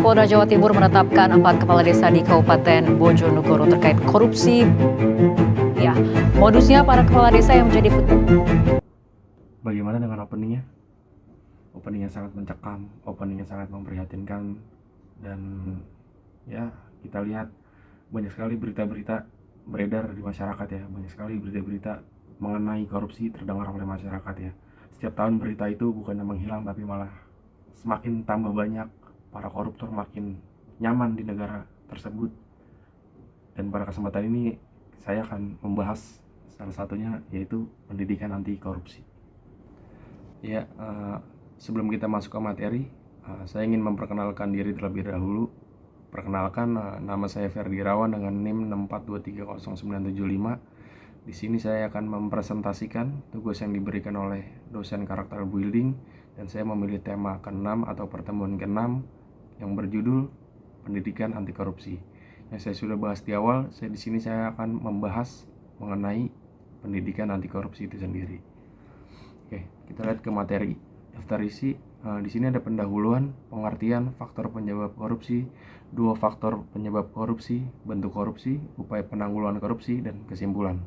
Polda Jawa Timur menetapkan 4 kepala desa di Kabupaten Bojonegoro terkait korupsi. Ya, modusnya para kepala desa yang menjadi Bagaimana dengan openingnya? Openingnya sangat mencekam, openingnya sangat memprihatinkan, dan ya kita lihat banyak sekali berita-berita beredar di masyarakat ya, banyak sekali berita-berita mengenai korupsi terdengar oleh masyarakat ya. Setiap tahun berita itu bukannya menghilang tapi malah semakin tambah banyak, para koruptor makin nyaman di negara tersebut. Dan pada kesempatan ini saya akan membahas salah satunya, yaitu pendidikan anti korupsi. Ya, sebelum kita masuk ke materi, saya ingin memperkenalkan diri terlebih dahulu. Perkenalkan, nama saya Ferdi Irawan dengan NIM 642300975. Di sini saya akan mempresentasikan tugas yang diberikan oleh dosen karakter building, dan saya memilih tema ke-6 atau pertemuan ke-6 yang berjudul pendidikan anti korupsi. Yang saya sudah bahas di awal, di sini saya akan membahas mengenai pendidikan anti korupsi itu sendiri. Oke, kita lihat ke materi. Daftar isi. Di sini ada pendahuluan, pengertian, faktor penyebab korupsi, 2 faktor penyebab korupsi, bentuk korupsi, upaya penanggulangan korupsi, dan kesimpulan.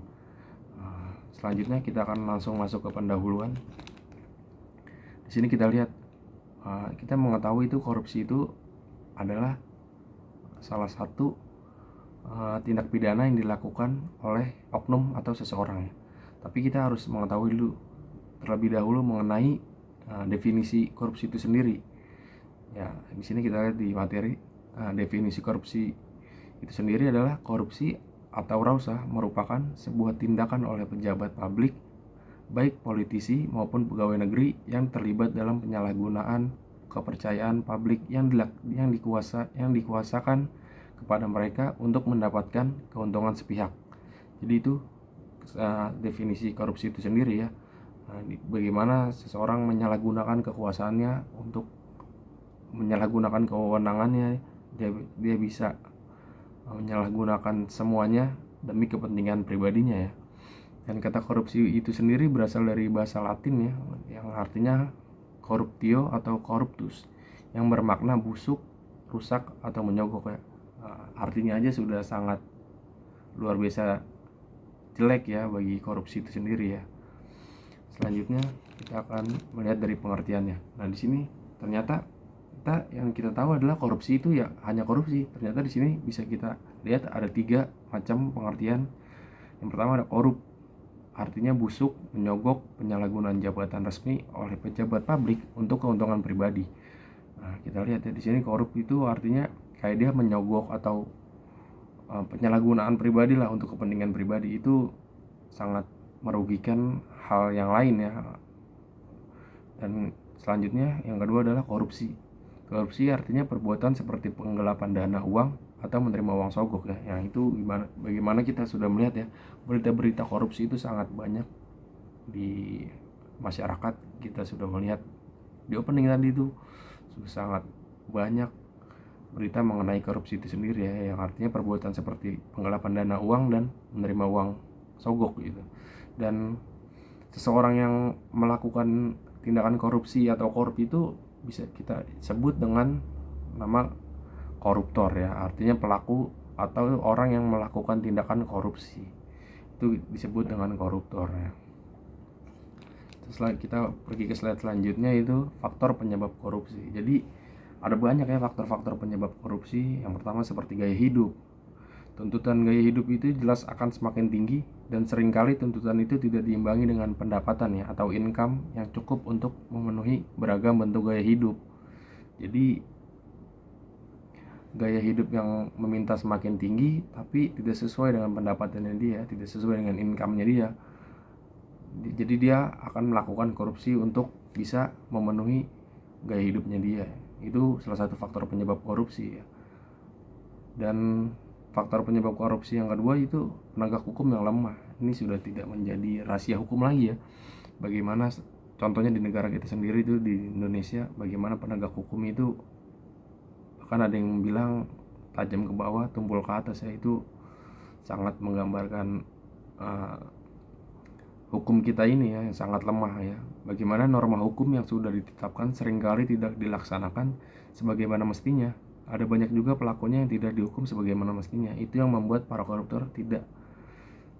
Selanjutnya kita akan langsung masuk ke pendahuluan. Di sini kita lihat, kita mengetahui itu korupsi itu adalah salah satu tindak pidana yang dilakukan oleh oknum atau seseorang ya. Tapi kita harus mengetahui dulu terlebih dahulu mengenai definisi korupsi itu sendiri. Ya, di sini kita lihat di materi, definisi korupsi itu sendiri adalah korupsi atau rausa merupakan sebuah tindakan oleh pejabat publik, baik politisi maupun pegawai negeri, yang terlibat dalam penyalahgunaan kepercayaan publik yang dikuasakan kepada mereka untuk mendapatkan keuntungan sepihak. Jadi itu definisi korupsi itu sendiri ya. Bagaimana seseorang menyalahgunakan kekuasaannya untuk menyalahgunakan kewenangannya, dia bisa menyalahgunakan semuanya demi kepentingan pribadinya ya. Dan kata korupsi itu sendiri berasal dari bahasa Latin ya, yang artinya corruptio atau corruptus, yang bermakna busuk, rusak, atau menyogok ya. Artinya aja sudah sangat luar biasa jelek ya bagi korupsi itu sendiri ya. Selanjutnya kita akan melihat dari pengertiannya. Nah, di sini ternyata yang kita tahu adalah korupsi itu ya hanya korupsi. Ternyata di sini bisa kita lihat ada 3 macam pengertian. Yang pertama ada korup, artinya busuk, menyogok, penyalahgunaan jabatan resmi oleh pejabat publik untuk keuntungan pribadi. Nah, kita lihat ya di sini korup itu artinya kayak dia menyogok atau penyalahgunaan pribadi lah untuk kepentingan pribadi. Itu sangat merugikan hal yang lain ya. Dan selanjutnya yang kedua adalah korupsi. Korupsi artinya perbuatan seperti penggelapan dana uang atau menerima uang sogok ya. Yang itu bagaimana kita sudah melihat ya, berita-berita korupsi itu sangat banyak di masyarakat. Kita sudah melihat di opening tadi itu sudah sangat banyak berita mengenai korupsi itu sendiri ya, yang artinya perbuatan seperti penggelapan dana uang dan menerima uang sogok gitu. Dan seseorang yang melakukan tindakan korupsi atau korup itu bisa kita sebut dengan nama koruptor ya, artinya pelaku atau orang yang melakukan tindakan korupsi itu disebut dengan koruptor ya. Setelah kita pergi ke slide selanjutnya, itu faktor penyebab korupsi. Jadi ada banyak ya faktor-faktor penyebab korupsi. Yang pertama seperti gaya hidup. Tuntutan gaya hidup itu jelas akan semakin tinggi, dan seringkali tuntutan itu tidak diimbangi dengan pendapatan ya atau income yang cukup untuk memenuhi beragam bentuk gaya hidup. Jadi gaya hidup yang meminta semakin tinggi tapi tidak sesuai dengan pendapatannya dia, tidak sesuai dengan income-nya dia. Jadi dia akan melakukan korupsi untuk bisa memenuhi gaya hidupnya dia. Itu salah satu faktor penyebab korupsi ya. Dan faktor penyebab korupsi yang kedua itu penegak hukum yang lemah. Ini sudah tidak menjadi rahasia hukum lagi ya. Bagaimana contohnya di negara kita sendiri itu di Indonesia, bagaimana penegak hukum itu bahkan ada yang bilang tajam ke bawah, tumpul ke atas ya. Itu sangat menggambarkan hukum kita ini ya, yang sangat lemah ya. Bagaimana norma hukum yang sudah ditetapkan seringkali tidak dilaksanakan sebagaimana mestinya. ada banyak juga pelakunya yang tidak dihukum sebagaimana mestinya. Itu yang membuat para koruptor tidak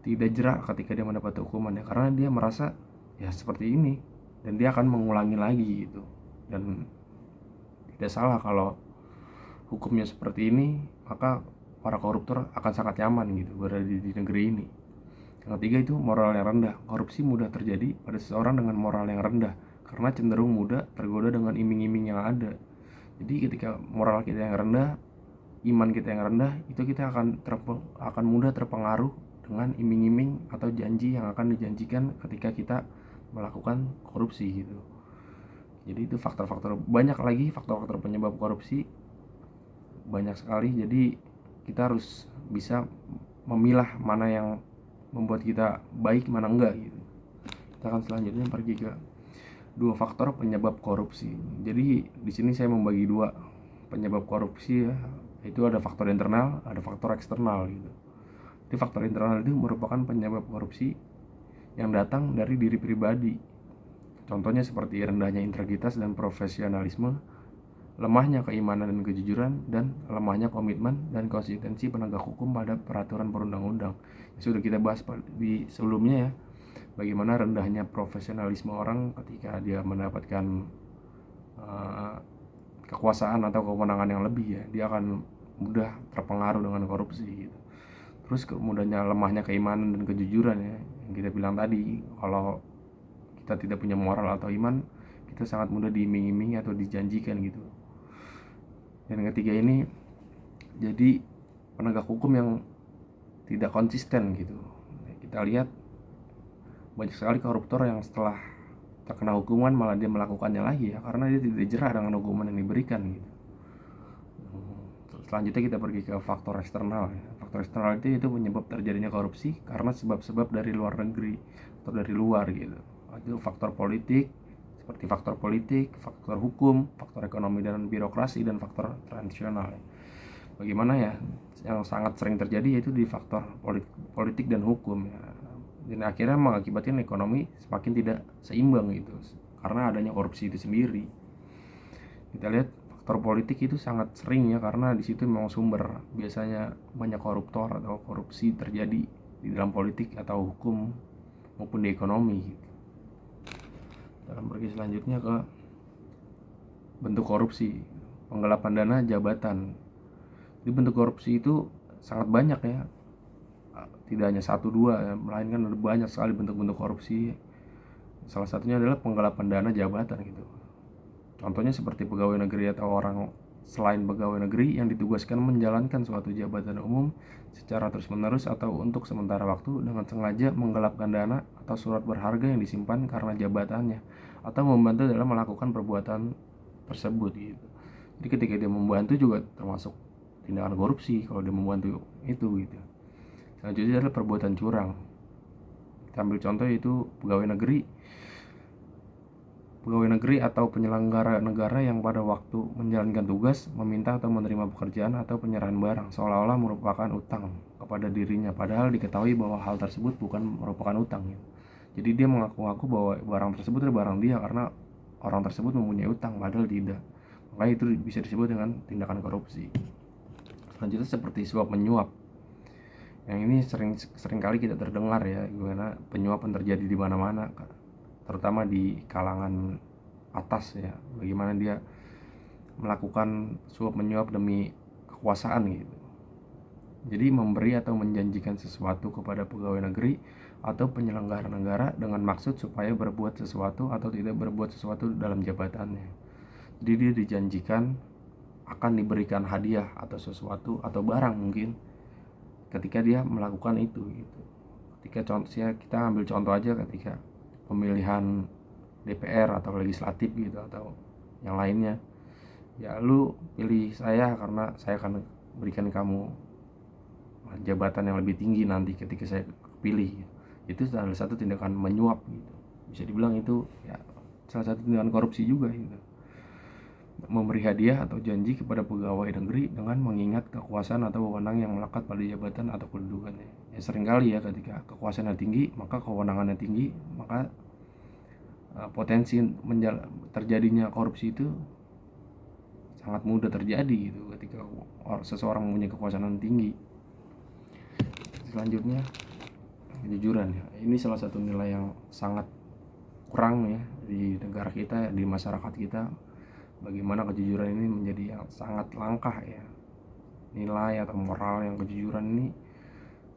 jerak ketika dia mendapat hukuman ya, karena dia merasa ya seperti ini dan dia akan mengulangi lagi gitu. Dan tidak salah kalau hukumnya seperti ini, maka para koruptor akan sangat nyaman gitu berada di negeri ini. Yang ketiga itu moral yang rendah. Korupsi mudah terjadi pada seseorang dengan moral yang rendah karena cenderung mudah tergoda dengan iming-iming yang ada. Jadi ketika moral kita yang rendah, iman kita yang rendah, itu kita akan mudah terpengaruh dengan iming-iming atau janji yang akan dijanjikan ketika kita melakukan korupsi gitu. Jadi itu banyak lagi faktor-faktor penyebab korupsi, banyak sekali. Jadi kita harus bisa memilah mana yang membuat kita baik, mana enggak gitu. Kita akan selanjutnya pergi ke 2 faktor penyebab korupsi. Jadi di sini saya membagi 2 penyebab korupsi ya. Itu ada faktor internal, ada faktor eksternal gitu. Jadi faktor internal itu merupakan penyebab korupsi yang datang dari diri pribadi. Contohnya seperti rendahnya integritas dan profesionalisme, lemahnya keimanan dan kejujuran, dan lemahnya komitmen dan konsistensi penegak hukum pada peraturan perundang-undang. Sudah kita bahas di sebelumnya ya, bagaimana rendahnya profesionalisme orang ketika dia mendapatkan kekuasaan atau kewenangan yang lebih ya, dia akan mudah terpengaruh dengan korupsi gitu. Terus kemudian lemahnya keimanan dan kejujuran ya, yang kita bilang tadi, kalau kita tidak punya moral atau iman, kita sangat mudah diiming-imingi atau dijanjikan gitu. Dan yang ketiga ini jadi penegak hukum yang tidak konsisten gitu. Kita lihat banyak sekali koruptor yang setelah terkena hukuman malah dia melakukannya lagi ya, karena dia tidak jerah dengan hukuman yang diberikan gitu. Selanjutnya kita pergi ke faktor eksternal ya. Faktor eksternal itu penyebab terjadinya korupsi karena sebab-sebab dari luar negeri atau dari luar gitu. Itu faktor politik, seperti faktor politik, faktor hukum, faktor ekonomi dan birokrasi, dan faktor tradisional. Bagaimana ya, yang sangat sering terjadi yaitu di faktor politik dan hukum ya. Dan akhirnya mengakibatkan ekonomi semakin tidak seimbang gitu karena adanya korupsi itu sendiri. Kita lihat faktor politik itu sangat sering ya, karena di situ memang sumber biasanya banyak koruptor atau korupsi terjadi di dalam politik atau hukum maupun di ekonomi gitu. Dalam pergi selanjutnya ke bentuk korupsi, penggelapan dana jabatan. Di bentuk korupsi itu sangat banyak ya, tidak hanya 1-2 ya, melainkan ada banyak sekali bentuk-bentuk korupsi. Salah satunya adalah penggelapan dana jabatan gitu. Contohnya seperti pegawai negeri atau orang selain pegawai negeri yang ditugaskan menjalankan suatu jabatan umum secara terus-menerus atau untuk sementara waktu dengan sengaja menggelapkan dana atau surat berharga yang disimpan karena jabatannya, atau membantu dalam melakukan perbuatan tersebut gitu. Jadi ketika dia membantu juga termasuk tindakan korupsi kalau dia membantu itu gitu. Selanjutnya adalah perbuatan curang. Kita ambil contoh yaitu pegawai negeri atau penyelenggara negara yang pada waktu menjalankan tugas meminta atau menerima pekerjaan atau penyerahan barang seolah-olah merupakan utang kepada dirinya, padahal diketahui bahwa hal tersebut bukan merupakan utang gitu. Jadi dia mengaku-ngaku bahwa barang tersebut adalah barang dia karena orang tersebut mempunyai utang, padahal tidak. Makanya itu bisa disebut dengan tindakan korupsi. Selanjutnya seperti suap menyuap. Yang ini sering kali kita terdengar ya, gimana penyuapan terjadi di mana-mana, terutama di kalangan atas ya, bagaimana dia melakukan suap menyuap demi kekuasaan gitu. Jadi memberi atau menjanjikan sesuatu kepada pegawai negeri atau penyelenggara negara dengan maksud supaya berbuat sesuatu atau tidak berbuat sesuatu dalam jabatannya. Jadi dia dijanjikan akan diberikan hadiah atau sesuatu atau barang mungkin ketika dia melakukan itu gitu. Ketika kita ambil contoh aja ketika pemilihan DPR atau legislatif gitu atau yang lainnya, ya lu pilih saya karena saya akan berikan kamu jabatan yang lebih tinggi nanti ketika saya pilih. Itu salah satu tindakan menyuap gitu. Bisa dibilang itu ya salah satu tindakan korupsi juga gitu. Memberi hadiah atau janji kepada pegawai negeri dengan mengingat kekuasaan atau wewenang yang melekat pada jabatan atau kedudukannya. Ya seringkali ya ketika kekuasaannya tinggi maka kewenangannya tinggi, maka potensi terjadinya korupsi itu sangat mudah terjadi gitu ketika seseorang mempunyai kekuasaan tinggi. Selanjutnya kejujuran ya. Ini salah satu nilai yang sangat kurang ya di negara kita, di masyarakat kita. Bagaimana kejujuran ini menjadi yang sangat langka ya. Nilai atau moral yang kejujuran ini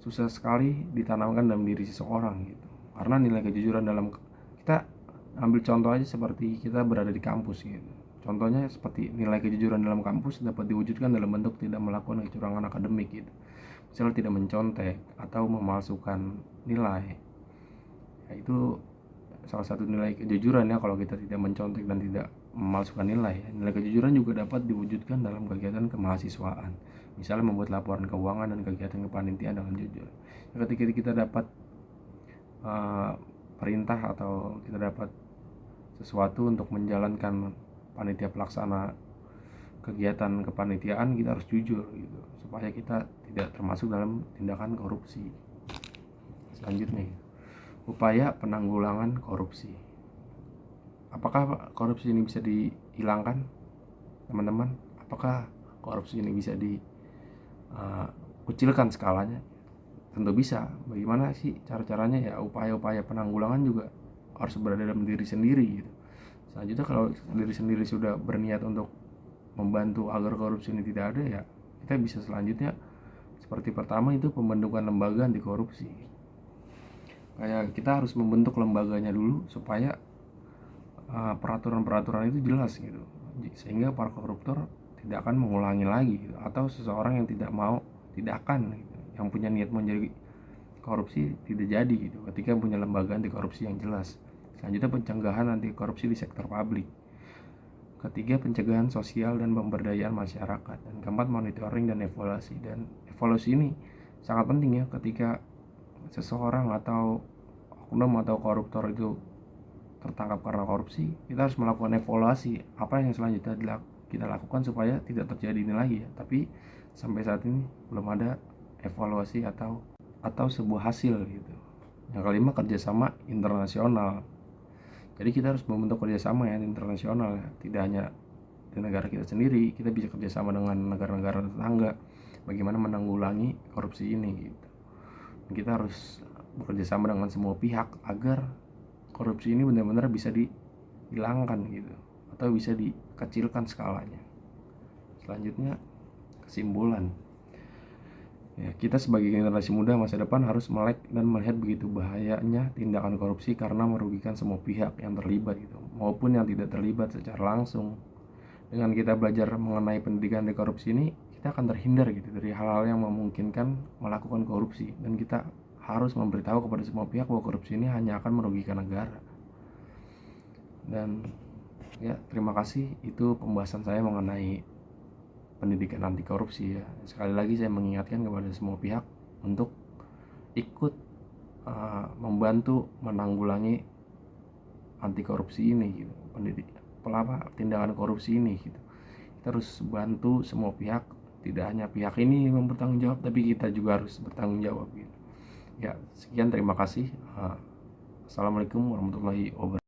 susah sekali ditanamkan dalam diri seseorang gitu. Karena nilai kejujuran dalam, kita ambil contoh aja seperti kita berada di kampus gitu. Contohnya seperti nilai kejujuran dalam kampus dapat diwujudkan dalam bentuk tidak melakukan kecurangan akademik gitu. Misalnya tidak mencontek atau memalsukan nilai. Ya, itu salah satu nilai kejujuran ya, kalau kita tidak mencontek dan tidak memalsukan nilai. Nilai kejujuran juga dapat diwujudkan dalam kegiatan kemahasiswaan. Misalnya membuat laporan keuangan dan kegiatan kepanitiaan dengan jujur. Ketika kita dapat perintah atau kita dapat sesuatu untuk menjalankan panitia pelaksana kegiatan kepanitiaan, kita harus jujur gitu, supaya kita tidak termasuk dalam tindakan korupsi. Selanjutnya, upaya penanggulangan korupsi. Apakah korupsi ini bisa dihilangkan, teman-teman? Apakah korupsi ini bisa dikucilkan skalanya? Tentu bisa. Bagaimana sih cara-caranya? Ya upaya-upaya penanggulangan juga harus berada dalam diri sendiri gitu. Selanjutnya, kalau diri sendiri sudah berniat untuk membantu agar korupsi ini tidak ada, ya kita bisa selanjutnya seperti pertama itu pembentukan lembaga anti korupsi. Kayak kita harus membentuk lembaganya dulu supaya peraturan-peraturan itu jelas gitu, sehingga para koruptor tidak akan mengulangi lagi gitu. Atau seseorang yang tidak akan gitu, yang punya niat menjadi korupsi tidak jadi gitu, ketika punya lembaga anti korupsi yang jelas. Selanjutnya, pencegahan anti korupsi di sektor publik. Ketiga, pencegahan sosial dan pemberdayaan masyarakat. Dan keempat, monitoring dan evaluasi. Dan evaluasi ini sangat penting ya, ketika seseorang atau oknum atau koruptor itu tertangkap karena korupsi, kita harus melakukan evaluasi apa yang selanjutnya kita lakukan supaya tidak terjadi ini lagi ya. Tapi sampai saat ini belum ada evaluasi atau sebuah hasil gitu. Yang kelima, kerjasama internasional. Jadi kita harus membentuk kerjasama ya internasional ya. Tidak hanya di negara kita sendiri, kita bisa kerjasama dengan negara-negara tetangga bagaimana menanggulangi korupsi ini gitu. Dan kita harus bekerja sama dengan semua pihak agar korupsi ini benar-benar bisa dihilangkan gitu, atau bisa dikecilkan skalanya. Selanjutnya, kesimpulan. Ya, kita sebagai generasi muda masa depan harus melek dan melihat begitu bahayanya tindakan korupsi karena merugikan semua pihak yang terlibat gitu, maupun yang tidak terlibat secara langsung. Dengan kita belajar mengenai pendidikan anti korupsi ini, kita akan terhindar gitu dari hal-hal yang memungkinkan melakukan korupsi, dan kita harus memberitahu kepada semua pihak bahwa korupsi ini hanya akan merugikan negara. Dan ya, terima kasih, itu pembahasan saya mengenai pendidikan anti korupsi ya. Sekali lagi saya mengingatkan kepada semua pihak untuk ikut membantu menanggulangi anti korupsi ini gitu, tindakan korupsi ini gitu. Kita harus bantu semua pihak, tidak hanya pihak ini yang bertanggung jawab, tapi kita juga harus bertanggung jawab gitu. Ya, sekian, terima kasih. Assalamualaikum warahmatullahi wabarakatuh.